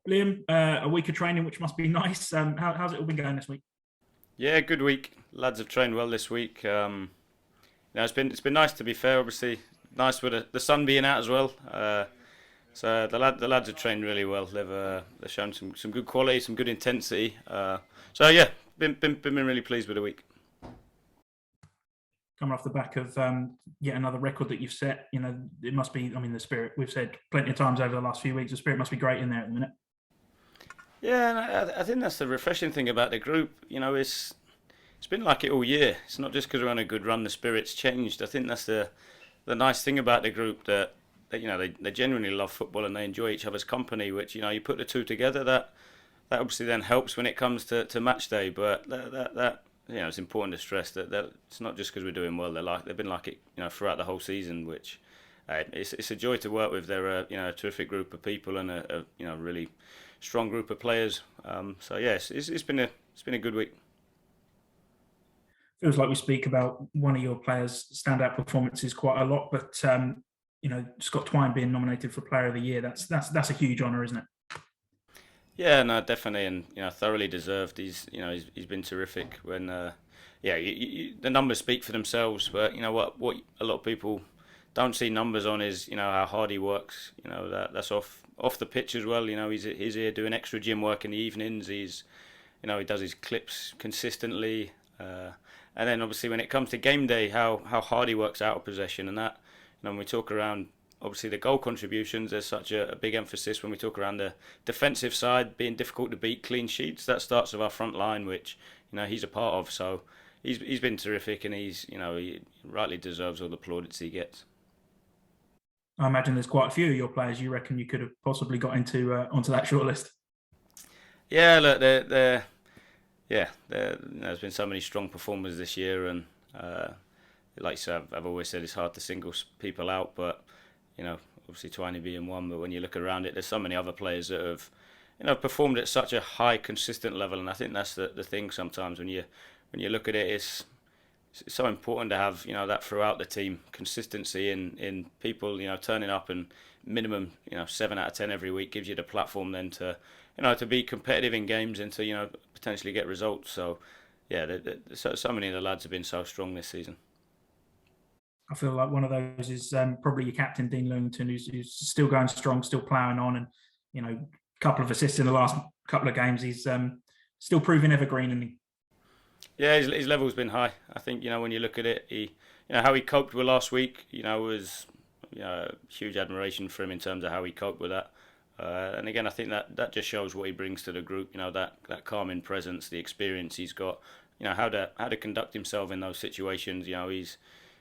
Liam, a week of training, which must be nice. How's it all been going this week? Yeah, good week. Lads have trained well this week. It's been nice to be fair. Obviously, nice with the sun being out as well. So the lads have trained really well. They've shown some good quality, some good intensity. So yeah, been really pleased with the week. Coming off the back of yet another record that you've set, it must be. I mean, the spirit. We've said plenty of times over the last few weeks, the spirit must be great in there at the minute. Yeah, and I think that's the refreshing thing about the group. It's been like it all year. It's not just because we're on a good run, the spirit's changed. I think that's the nice thing about the group that they genuinely love football and they enjoy each other's company. Which you put the two together, that obviously then helps when it comes to match day. But that it's important to stress that it's not just because we're doing well. They've been like it throughout the whole season. Which it's a joy to work with. They're a terrific group of people and a really strong group of players. So yes, it's been a good week. Feels like we speak about one of your players' standout performances quite a lot, but Scott Twine being nominated for Player of the Year, that's a huge honour, isn't it? Yeah, no, definitely, and thoroughly deserved. He's been terrific. When the numbers speak for themselves, but what a lot of people don't see numbers on is how hard he works. That's off the pitch as well. He's here doing extra gym work in the evenings. He does his clips consistently. And then obviously when it comes to game day, how hard he works out of possession and that. When we talk around obviously the goal contributions, there's such a big emphasis when we talk around the defensive side being difficult to beat, clean sheets. That starts with our front line, which he's a part of. So he's been terrific, and he rightly deserves all the plaudits he gets. I imagine there's quite a few of your players you reckon you could have possibly got into onto that shortlist. Yeah, look, there's been so many strong performers this year, and like you said, I've always said it's hard to single people out, but obviously Twiney being one. But when you look around it, there's so many other players that have performed at such a high, consistent level, and I think that's the thing. Sometimes when you look at it, it's so important to have that throughout the team, consistency in people turning up, and minimum 7 out of 10 every week gives you the platform then to be competitive in games and to potentially get results. So yeah, so many of the lads have been so strong this season. I feel like one of those is probably your captain, Dean Lewington, who's still going strong, still ploughing on, and a couple of assists in the last couple of games. He's still proving evergreen, and Yeah, his level's been high. I think when you look at it, how he coped with last week, was huge admiration for him in terms of how he coped with that. And again, I think that just shows what he brings to the group. That calming presence, the experience he's got. How to conduct himself in those situations.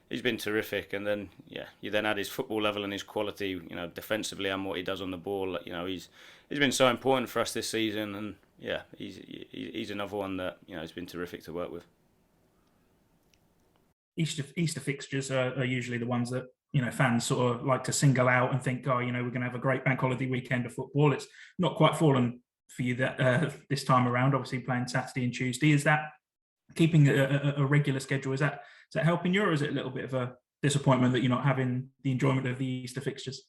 He's been terrific. And then you then add his football level and his quality. Defensively and what he does on the ball. He's been so important for us this season. And yeah, he's another one that has been terrific to work with. Easter fixtures are usually the ones that fans sort of like to single out and think, oh, we're going to have a great bank holiday weekend of football. It's not quite fallen for you that this time around. Obviously, playing Saturday and Tuesday, is that keeping a regular schedule? Is that helping you, or is it a little bit of a disappointment that you're not having the enjoyment of the Easter fixtures?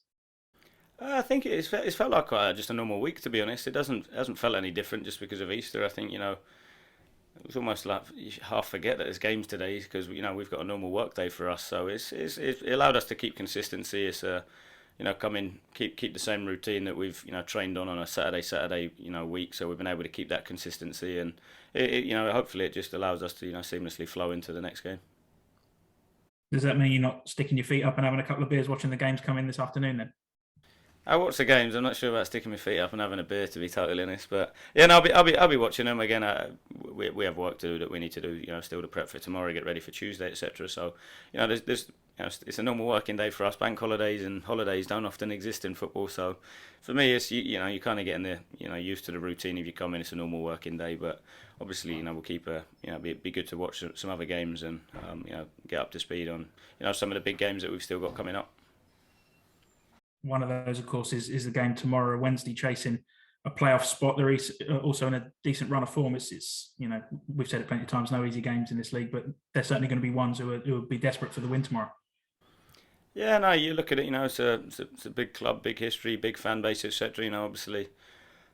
I think it's felt like just a normal week, to be honest. It hasn't felt any different just because of Easter. I think it was almost like you half forget that there's games today because we've got a normal work day for us. So it allowed us to keep consistency. It's come in, keep the same routine that we've trained on a Saturday week. So we've been able to keep that consistency, and hopefully it just allows us to seamlessly flow into the next game. Does that mean you're not sticking your feet up and having a couple of beers watching the games come in this afternoon then? I watch the games. I'm not sure about sticking my feet up and having a beer, to be totally honest. But yeah, no, I'll be watching them again. We have work to do that we need to do. Still to prep for tomorrow, get ready for Tuesday, etc. So there's it's a normal working day for us. Bank holidays and holidays don't often exist in football. So for me, it's you kind of get in the used to the routine. If you come in, it's a normal working day. But obviously, we'll keep be good to watch some other games and get up to speed on some of the big games that we've still got coming up. One of those, of course, is the game tomorrow, Wednesday, chasing a playoff spot. They're also in a decent run of form. It's we've said it plenty of times, no easy games in this league, but they're certainly going to be ones who will be desperate for the win tomorrow. Yeah, no, you look at it. It's a big club, big history, big fan base, etc. Obviously,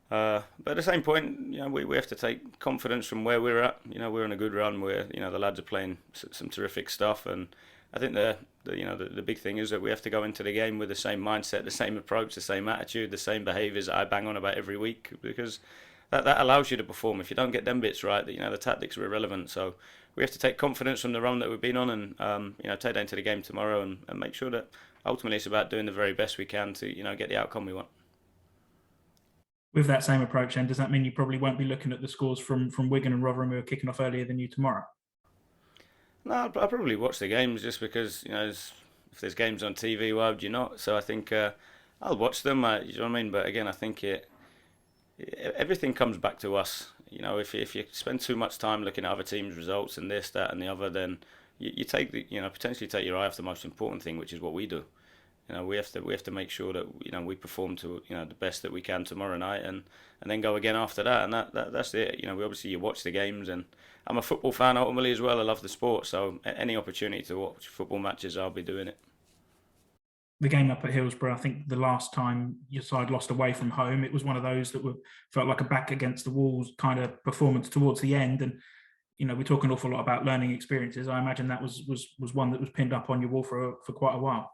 But at the same point, we have to take confidence from where we're at. We're on a good run where the lads are playing some terrific stuff, and I think the big thing is that we have to go into the game with the same mindset, the same approach, the same attitude, the same behaviours that I bang on about every week, because that allows you to perform. If you don't get them bits right, the tactics are irrelevant. So we have to take confidence from the run that we've been on, and take that into the game tomorrow, and make sure that ultimately it's about doing the very best we can to get the outcome we want. With that same approach, then, does that mean you probably won't be looking at the scores from Wigan and Rotherham, who are kicking off earlier than you tomorrow? No, I'll probably watch the games just because if there's games on TV, why would you not? So I think I'll watch them. You know what I mean? But again, I think everything comes back to us. If you spend too much time looking at other teams' results and this, that, and the other, then you take potentially take your eye off the most important thing, which is what we do. We have to make sure that we perform to the best that we can tomorrow night, and then go again after that, and that's it. We obviously you watch the games, and I'm a football fan ultimately as well. I love the sport, so any opportunity to watch football matches, I'll be doing it. The game up at Hillsborough, I think the last time your side lost away from home, it was one of those that felt like a back against the walls kind of performance towards the end. And we talk an awful lot about learning experiences. I imagine that was one that was pinned up on your wall for quite a while.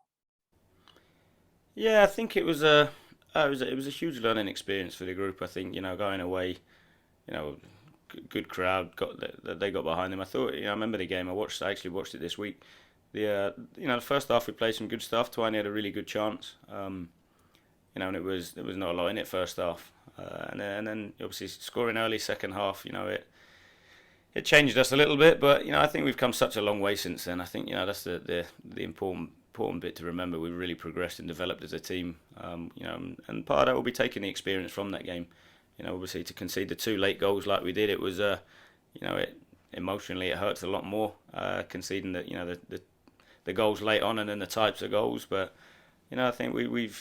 Yeah, I think it was a huge learning experience for the group. I think going away, good crowd they got behind them. I thought I remember the game. I actually watched it this week. The first half we played some good stuff. Twine had a really good chance. And there was not a lot in it first half. And then obviously scoring early second half. It changed us a little bit, but I think we've come such a long way since then. I think that's the important bit to remember. We've really progressed and developed as a team. And part of that will be taking the experience from that game. Obviously to concede the two late goals like we did, it was emotionally it hurts a lot more conceding that the goals late on and then the types of goals. But I think we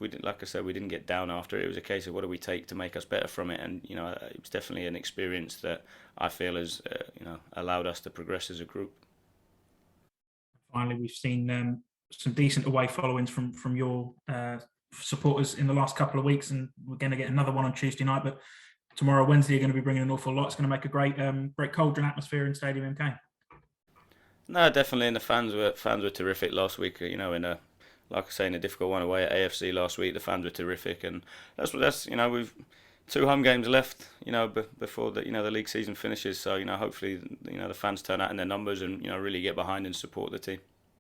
did, like I said, we didn't get down after it. It was a case of what do we take to make us better from it, and it was definitely an experience that I feel has allowed us to progress as a group. Finally, we've seen some decent away followings from your supporters in the last couple of weeks, and we're going to get another one on Tuesday night. But tomorrow, Wednesday, you're going to be bringing an awful lot. It's going to make a great cauldron atmosphere in Stadium MK. No, definitely, and the fans were terrific last week. Like I say, in a difficult one away at AFC last week, the fans were terrific, and that's we've 2 home games left, before the the league season finishes. So hopefully the fans turn out in their numbers and really get behind and support the team.